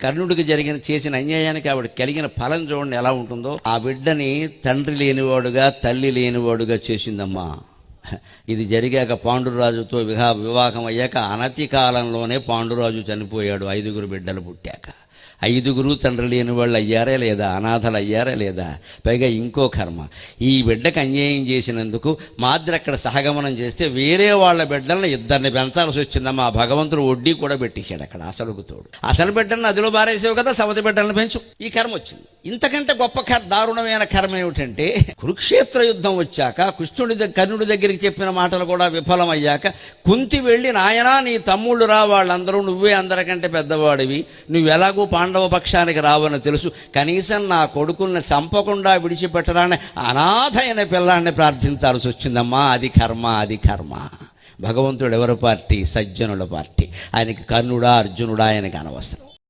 కర్ణుడికి చేసిన అన్యాయానికి ఆవిడ కలిగిన ఫలం చూడండి ఎలా ఉంటుందో. ఆ బిడ్డని తండ్రి లేనివాడుగా తల్లి లేనివాడుగా చేసిందమ్మా. ఇది జరిగాక పాండురాజుతో వివాహం అయ్యాక అనతి కాలంలోనే పాండురాజు చనిపోయాడు. 5 బిడ్డలు పుట్టాక 5 తండ్రి లేని వాళ్ళు అయ్యారా లేదా, అనాథలు అయ్యారా లేదా. పైగా ఇంకో కర్మ, ఈ బిడ్డకు అన్యాయం చేసినందుకు మాద్రి అక్కడ సహగమనం చేస్తే వేరే వాళ్ళ బిడ్డలను 2 పెంచాల్సి వచ్చిందమ్మా. భగవంతుడు వడ్డీ కూడా పెట్టేశాడు అక్కడ. అసలుకు తోడు అసలు బిడ్డలను నదిలో బారేసావు కదా, సవతి బిడ్డలను పెంచు. ఈ కర్మ వచ్చింది. ఇంతకంటే గొప్ప దారుణమైన కర్మ ఏమిటంటే, కురుక్షేత్ర యుద్ధం వచ్చాక కర్ణుడి దగ్గరికి చెప్పిన మాటలు కూడా విఫలమయ్యాక కుంతి వెళ్ళి, నాయనా నీ తమ్ముళ్ళు రా, వాళ్ళందరూ నువ్వే అందరికంటే పెద్దవాడివి, నువ్వు ఎలాగూ పాండవ పక్షానికి రావని తెలుసు, కనీసం నా కొడుకుల్ని చంపకుండా విడిచిపెట్టరాని అనాథ అయిన పిల్లాన్ని ప్రార్థించాల్సి వచ్చిందమ్మా. అది కర్మ, అది కర్మ. భగవంతుడు ఎవరి పార్టీ? సజ్జనుల పార్టీ. ఆయనకి కర్ణుడా అర్జునుడా ఆయనకి అనవసరం.